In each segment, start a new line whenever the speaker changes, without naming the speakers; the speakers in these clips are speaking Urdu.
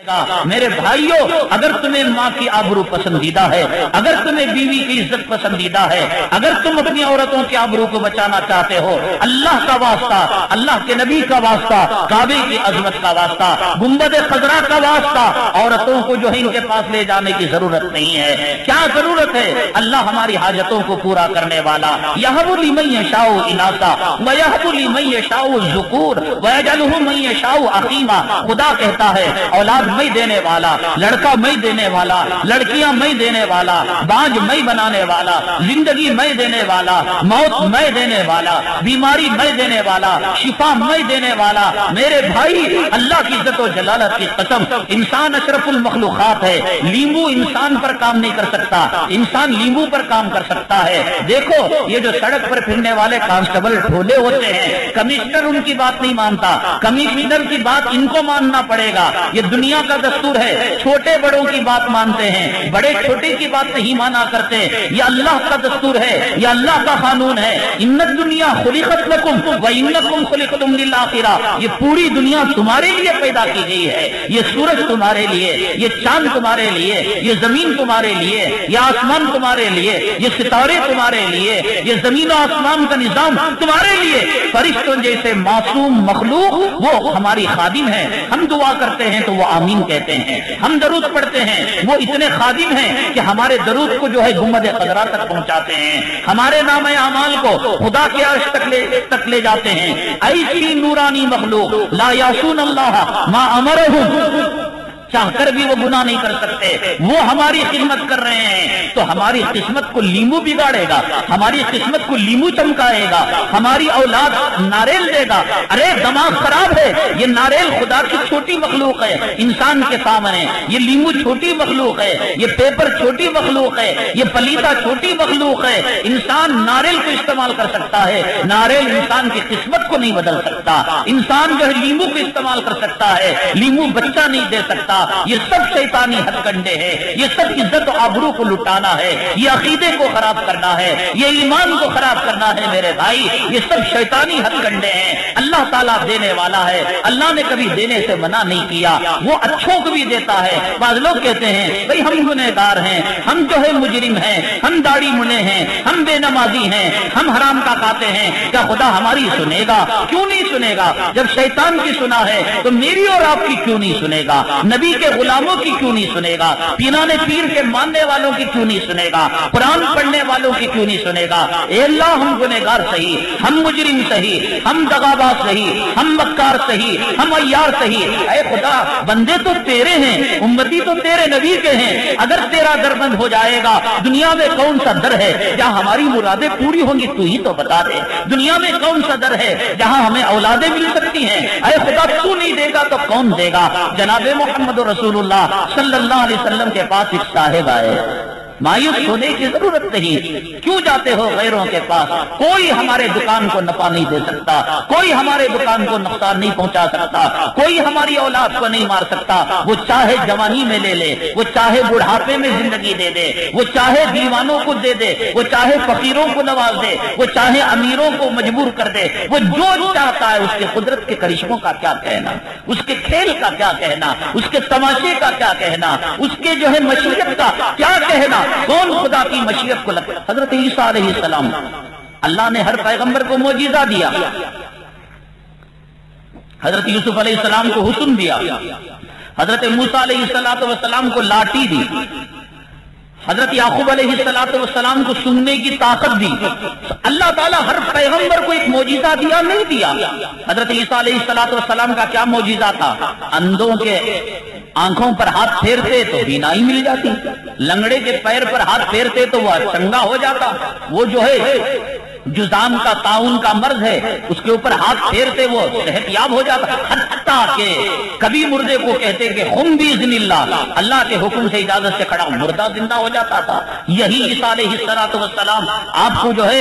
میرے بھائیوں، اگر تمہیں ماں کی آبرو پسندیدہ ہے، اگر تمہیں بیوی کی عزت پسندیدہ ہے، اگر تم اپنی عورتوں کی آبرو کو بچانا چاہتے ہو، اللہ کا واسطہ، اللہ کے نبی کا واسطہ، کعبے کی عظمت کا واسطہ، گنبد خضرا کا واسطہ، عورتوں کو جو ہے ان کے پاس لے جانے کی ضرورت نہیں ہے۔ کیا ضرورت ہے؟ اللہ ہماری حاجتوں کو پورا کرنے والا، یہب لمن یشاء اناثا ویہب لمن یشاء الذکور ویجعلہ من یشاء عقیما۔ خدا کہتا ہے اولاد میں دینے والا، لڑکا میں دینے والا، لڑکیاں میں دینے والا، بانج میں بنانے والا، زندگی میں دینے والا، موت میں دینے والا، بیماری میں دینے والا، شفا میں دینے والا۔ میرے بھائی، اللہ کی عزت و جلالت کی قسم، انسان اشرف المخلوقات ہے۔ لیمبو انسان پر کام نہیں کر سکتا، انسان لیمبو پر کام کر سکتا ہے۔ دیکھو یہ جو سڑک پر پھرنے والے کانسٹیبل ڈھولے ہوتے ہیں، کمشنر ان کی بات نہیں مانتا، کمشنر کی بات ان کو ماننا پڑے گا۔ یہ دنیا کا دستور ہے، چھوٹے بڑوں کی بات مانتے ہیں، بڑے چھوٹے کی بات نہیں مانا کرتے۔ یہ اللہ کا دستور ہے، یہ اللہ کا قانون ہے۔ ان الدنیا خلقت لکم وانکم خلقتم للآخرہ۔ یہ پوری دنیا تمہارے لیے پیدا کی گئی ہے، یہ سورج تمہارے لیے، یہ چاند تمہارے لیے، یہ زمین تمہارے لیے، یہ آسمان تمہارے لیے، یہ ستارے تمہارے لیے، یہ زمین و آسمان کا نظام تمہارے لیے۔ فرشتوں جیسے معصوم مخلوق وہ ہماری خادم ہیں۔ ہم دعا کرتے ہیں تو وہ آمین کہتے ہیں، ہم درود پڑھتے ہیں، وہ اتنے خادم ہیں کہ ہمارے درود کو جو ہے گنبد خضرا تک پہنچاتے ہیں، ہمارے نام اعمال کو خدا کے عرش تک لے جاتے ہیں۔ ایسی نورانی مخلوق لا یعصون اللہ ما امرہم، چاہ کر بھی وہ گناہ نہیں کر سکتے، وہ ہماری خدمت کر رہے ہیں۔ تو ہماری قسمت کو لیمو بگاڑے گا، ہماری قسمت کو لیمو چمکائے گا، ہماری اولاد ناریل دے گا۔ ارے دماغ خراب ہے، یہ ناریل خدا کی چھوٹی مخلوق ہے انسان کے سامنے، یہ لیمو چھوٹی مخلوق ہے، یہ پیپر چھوٹی مخلوق ہے، یہ پلیتا چھوٹی مخلوق ہے۔ انسان ناریل کو استعمال کر سکتا ہے، ناریل انسان کی قسمت کو نہیں بدل سکتا۔ انسان جو ہے لیمو کو استعمال کر سکتا ہے، لیمو بچہ نہیں دے سکتا۔ یہ سب شیطانی ہتھ کنڈے ہیں، یہ سب عزت و آبرو کو لٹانا ہے، یہ عقیدے کو خراب کرنا ہے، یہ ایمان کو خراب کرنا ہے۔ میرے بھائی، یہ سب شیطانی ہتھ کنڈے ہیں۔ اللہ تعالیٰ دینے والا ہے، اللہ نے کبھی دینے سے منع نہیں کیا، وہ اچھوں کو بھی دیتا ہے۔ بعض لوگ کہتے ہیں بھئی ہم گنہگار ہیں، ہم جو ہے مجرم ہیں، ہم داڑھی منے ہیں، ہم بے نمازی ہیں، ہم حرام کا کھاتے ہیں، کیا خدا ہماری سنے گا؟ کیوں نہیں سنے گا؟ جب شیطان کی سنا ہے تو میری اور آپ کی کیوں نہیں سنے گا؟ نبی کے غلاموں کی کیوں نہیں سنے گا؟ پیرانے پیر کے ماننے والوں کی کیوں نہیں سنے گا؟ قرآن پڑھنے والوں کی کیوں نہیں سنے گا؟ اے اللہ، ہم گنہگار صحیح، ہم مجرم صحیح، ہم دغاباز صحیح، ہم مکار صحیح، ہم عیار صحیح۔ اے خدا، بندے تو تیرے ہیں، امتی تو تیرے نبی کے ہیں۔ اگر تیرا در بند ہو جائے گا، دنیا میں کون سا در ہے جہاں ہماری مرادیں پوری ہوں گی؟ تو ہی تو بتا دے، دنیا میں کون سا در ہے جہاں ہمیں اولادیں مل سکتی ہیں؟ اے خدا، تو نہیں دے گا تو کون دے گا؟ جناب محمد رسول اللہ صلی اللہ علیہ وسلم کے پاس ایک صاحب آئے، مایوس ہونے کی ضرورت نہیں۔ کیوں جاتے ہو غیروں کے پاس؟ کوئی ہمارے دکان کو نفع نہیں دے سکتا، کوئی ہمارے دکان کو نقصان نہیں پہنچا سکتا، کوئی ہماری اولاد کو نہیں مار سکتا۔ وہ چاہے جوانی میں لے لے، وہ چاہے بڑھاپے میں زندگی دے دے، وہ چاہے دیوانوں کو دے دے، وہ چاہے فقیروں کو نواز دے، وہ چاہے امیروں کو مجبور کر دے، وہ جو چاہتا ہے۔ اس کے قدرت کے کرشموں کا کیا کہنا، اس کے کھیل کا کیا کہنا، اس کے تماشے کا کیا کہنا، اس کے جو ہے مشیت کا کیا کہنا؟ کون خدا کی مشیت کو لگتا؟ حضرت عیسیٰ علیہ السلام، اللہ نے ہر پیغمبر کو معجزہ دیا۔ حضرت یوسف علیہ السلام کو حسن دیا، حضرت موسیٰ علیہ السلام کو لاٹھی دی، حضرت یعقوب علیہ السلام کو سننے کی طاقت دی۔ اللہ تعالیٰ ہر پیغمبر کو ایک معجزہ دیا نہیں دیا؟ حضرت عیسیٰ علیہ السلام کا کیا معجزہ تھا؟ اندھوں کے آنکھوں پر ہاتھ پھیرتے تو بینائی مل جاتی، لنگڑے کے پیر پر ہاتھ پھیرتے تو وہ چنگا ہو جاتا۔ وہ جو ہے جزام کا طاعون کا مرض ہے، اس کے اوپر ہاتھ پھیرتے وہ صحت یاب ہو جاتا۔ حتیٰ کہ کبھی مردے کو کہتے کہ قم بإذن اللہ، اللہ کے حکم سے اجازت سے کھڑا مردہ زندہ ہو جاتا تھا۔ یہی عیسیٰ علیہ السلام آپ کو جو ہے،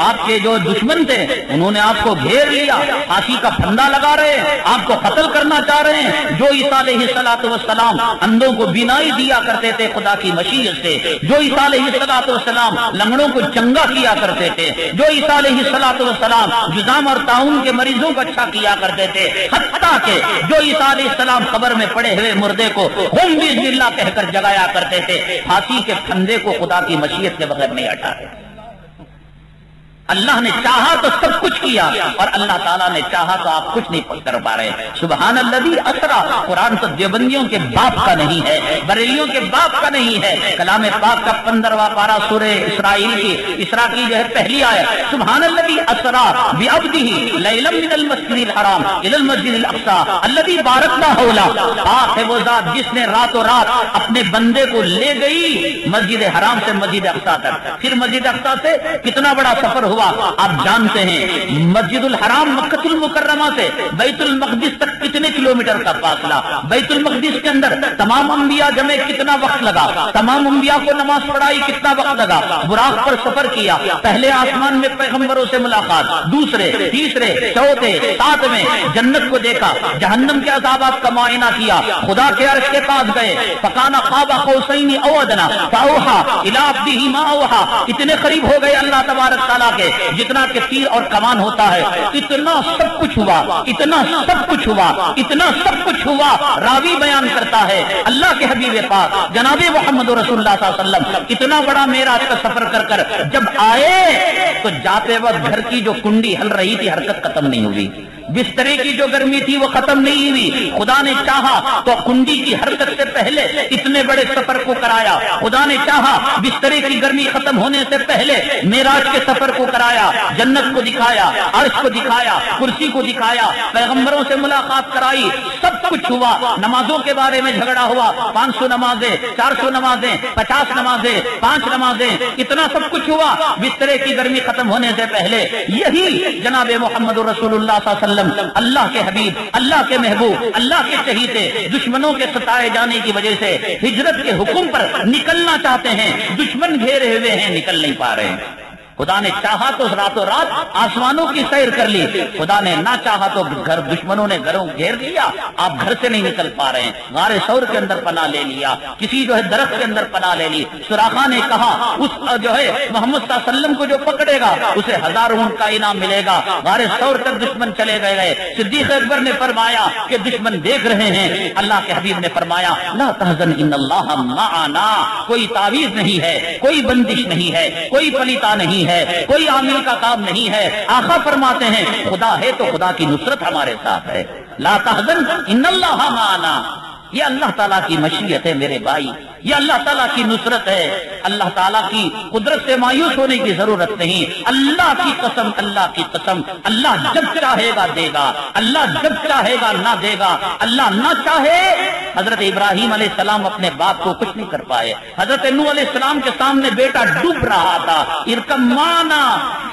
آپ کے جو دشمن تھے انہوں نے آپ کو گھیر لیا، پھانسی کا پھندا لگا رہے ہیں، آپ کو قتل کرنا چاہ رہے ہیں۔ جو عیسیٰ علیہ السلام اندھوں کو بینائی دیا کرتے تھے خدا کی مشیت سے، جو عیسیٰ علیہ السلام لنگڑوں کو چنگا کیا کرتے تھے، جو عیسیٰ علیہ السلام جذام اور طاعون کے مریضوں کو اچھا کیا کرتے تھے، حتیٰ کہ جو عیسیٰ علیہ السلام قبر میں پڑے ہوئے مردے کو ہم بسم اللہ کہہ کر جگایا کرتے تھے، پھانسی کے پھندے کو خدا کی مشیت کے بغیر نہیں ہٹاتے۔ اللہ نے چاہا تو سب کچھ کیا، اور اللہ تعالیٰ نے چاہا تو آپ کچھ نہیں کر پا رہے۔ سبحان الذی اسرا، قرآن تو دیوبندیوں کے باپ کا نہیں ہے، بریلیوں کے باپ کا نہیں ہے۔ کلام پاک کا 15واں پارہ سورہ اسراء کی جو ہے پہلی آیت، سبحان الذی اسرا بعبدہ لیلا من المسجد الحرام الی المسجد الاقصی الذی بارکنا حولہ، پاک ہے وہ ذات جس نے راتوں رات اپنے بندے کو لے گئی مسجد حرام سے مسجد اقصی تک۔ پھر مسجد اقصی سے کتنا بڑا سفر ہوا آپ جانتے ہیں، مسجد الحرام مکہ المکرمہ سے بیت المقدس تک کتنے کلومیٹر کا فاصلہ، بیت المقدس کے اندر تمام انبیاء جمع کتنا وقت لگا، تمام انبیاء کو نماز پڑھائی کتنا وقت لگا، براق پر سفر کیا، پہلے آسمان میں پیغمبروں سے ملاقات، دوسرے تیسرے چوتھے ساتویں جنت کو دیکھا، جہنم کے عذابات کا معائنہ کیا، خدا کے عرش کے پاس گئے، فکان قاب قوسین او ادنی فاوحی الی عبدہ ما اوحی، اتنے قریب ہو گئے اللہ تبارک تعالیٰ کے جتنا کہ تیر اور کمان ہوتا ہے، اتنا سب کچھ ہوا، اتنا سب کچھ ہوا، اتنا سب کچھ ہوا۔ راوی بیان کرتا ہے اللہ کے حبیب پاک جناب محمد رسول اللہ صلی اللہ علیہ وسلم اتنا بڑا معراج کا سفر کر کر جب آئے تو جاتے وقت گھر کی جو کنڈی ہل رہی تھی حرکت ختم نہیں ہوئی، بسترے کی جو گرمی تھی وہ ختم نہیں ہوئی۔ خدا نے چاہا تو کنڈی کی حرکت سے پہلے اتنے بڑے سفر کو کرایا، خدا نے چاہا بسترے کی گرمی ختم ہونے سے پہلے معراج کے سفر کو کرایا، جنت کو دکھایا، عرش کو دکھایا، کرسی کو دکھایا، پیغمبروں سے ملاقات کرائی، سب کچھ ہوا۔ نمازوں کے بارے میں جھگڑا ہوا، 500 نمازیں، 400 نمازیں، 50 نمازیں، 5 نمازیں، اتنا سب کچھ ہوا بسترے کی گرمی ختم ہونے سے پہلے۔ یہی جناب محمد رسول اللہ صلی اللہ علیہ وسلم اللہ کے حبیب، اللہ کے محبوب، اللہ کے چہیتے، دشمنوں کے ستائے جانے کی وجہ سے ہجرت کے حکم پر نکلنا چاہتے ہیں، دشمن گھیرے ہوئے ہیں، نکل نہیں پا رہے ہیں۔ خدا نے چاہا تو راتوں رات آسمانوں کی سیر کر لی، خدا نے نہ چاہا تو گھر دشمنوں نے گھروں گھیر لیا، آپ گھر سے نہیں نکل پا رہے ہیں۔ غار ثور کے اندر پناہ لے لیا، کسی جو ہے درخت کے اندر پناہ لے لی۔ سراخا نے کہا اس جو ہے محمد صلی اللہ علیہ وسلم کو جو پکڑے گا اسے 1000 اونٹ کا انعام ملے گا۔ غار ثور تک دشمن چلے گئے۔ صدیق اکبر نے فرمایا کہ دشمن دیکھ رہے ہیں، اللہ کے حبیب نے فرمایا لا تحزن ان اللہ معنا، کوئی تعویذ نہیں ہے، کوئی بندش نہیں ہے، کوئی پلیتا نہیں ہے، کوئی عامل کا کام نہیں ہے۔ آقا فرماتے ہیں خدا ہے تو خدا کی نصرت ہمارے ساتھ ہے۔ لا تحزن ان اللہ معنا، یہ اللہ تعالیٰ کی مشیت ہے میرے بھائی، یہ اللہ تعالیٰ کی نصرت ہے۔ اللہ تعالیٰ کی قدرت سے مایوس ہونے کی ضرورت نہیں۔ اللہ کی قسم، اللہ کی قسم، اللہ جب چاہے گا دے گا، اللہ جب چاہے گا نہ دے گا، اللہ نہ چاہے۔ حضرت ابراہیم علیہ السلام اپنے باپ کو کچھ نہیں کر پائے۔ حضرت نوح علیہ السلام کے سامنے بیٹا ڈوب رہا تھا، ارکب معنا،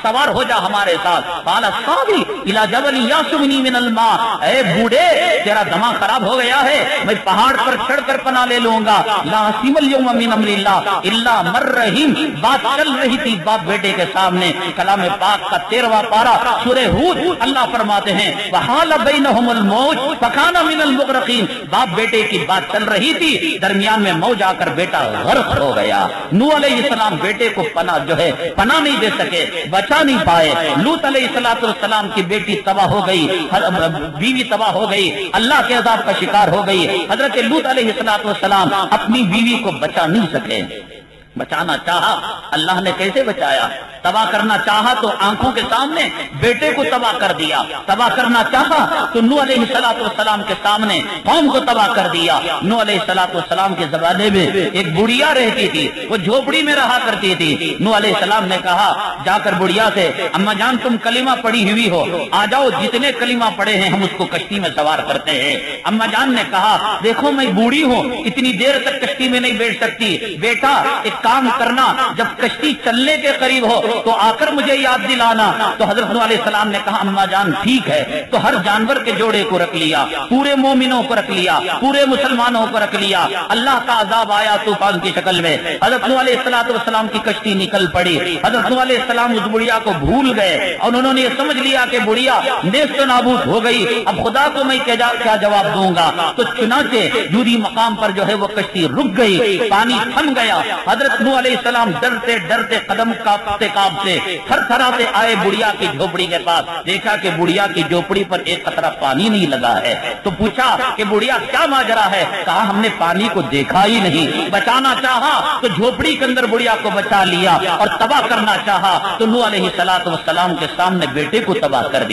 سوار ہو جا ہمارے ساتھ۔ قال صاحبی الی جبل یعصمنی من الماء، اے بوڑھے تیرا دماغ خراب ہو گیا ہے، میں پہاڑ پر چڑھ کر پناہ لے لوں گا۔ لا عاصم اليوم من امر اللہ الا من رحم، بات چل رہی تھی باپ بیٹے کے سامنے۔ کلام پاک کا 13واں پارہ سورہ ہود، اللہ فرماتے ہیں وحال بینہم الموج فکان من المغرقین، باپ بیٹے کی بات چل رہی تھی، درمیان میں موج آ کر بیٹا غرق ہو گیا۔ نوح علیہ السلام بیٹے کو پناہ جو ہے پناہ نہیں دے سکے، بچا نہیں پائے۔ لوط علیہ السلام کی بیٹی تباہ ہو گئی، بیوی تباہ ہو گئی، اللہ کے عذاب کا شکار ہو گئی۔ حضرت لوط علیہ السلام اپنی بیوی کو بچا نہیں سکے۔ بچانا چاہا، اللہ نے کیسے بچایا؟ تباہ کرنا چاہا تو آنکھوں کے سامنے بیٹے کو تباہ کر دیا، تباہ کرنا چاہا تو نوح علیہ السلام کے سامنے قوم کو تباہ کر دیا۔ نوح علیہ السلام کے زمانے میں ایک بڑھیا رہتی تھی، وہ جھوپڑی میں رہا کرتی تھی۔ نوح علیہ السلام نے کہا جا کر بڑھیا سے، اما جان تم کلمہ پڑھی ہوئی ہو، آ جاؤ جتنے کلمہ پڑھے ہیں ہم اس کو کشتی میں سوار کرتے ہیں۔ اما جان نے کہا دیکھو میں بوڑھی ہوں، اتنی دیر تک کشتی میں نہیں بیٹھ سکتی، بیٹا ایک کام کرنا، جب کشتی چلنے کے قریب ہو تو آ کر مجھے یاد دلانا۔ تو حضرت نوح علیہ السلام نے کہا اما جان ٹھیک ہے۔ تو ہر جانور کے جوڑے کو رکھ لیا، پورے مومنوں کو رکھ لیا، پورے مسلمانوں کو رکھ لیا۔ اللہ کا عذاب آیا طوفان کی شکل میں، حضرت نوح علیہ السلام کی کشتی نکل پڑی۔ حضرت نوح علیہ السلام اس بڑھیا کو بھول گئے اور انہوں نے یہ سمجھ لیا کہ بڑھیا نیست و نابود ہو گئی، اب خدا کو میں کیا جواب دوں گا۔ تو چنانچہ جودی مقام پر جو ہے وہ کشتی رک گئی، پانی تھم گیا۔ حضرت حضرت نوح علیہ السلام ڈرتے ڈرتے قدم کانپتے کانپتے تھر تھراتے آئے بڑھیا کی جھوپڑی کے پاس، دیکھا کہ بڑھیا کی جھوپڑی پر ایک قطرہ پانی نہیں لگا ہے، تو پوچھا کہ بڑھیا کیا ماجرا ہے؟ کہا ہم نے پانی کو دیکھا ہی نہیں، بچانا چاہا تو جھوپڑی کے اندر بڑھیا کو بچا لیا، اور تباہ کرنا چاہا تو نوح علیہ السلام کے سامنے بیٹے کو تباہ کر دیا۔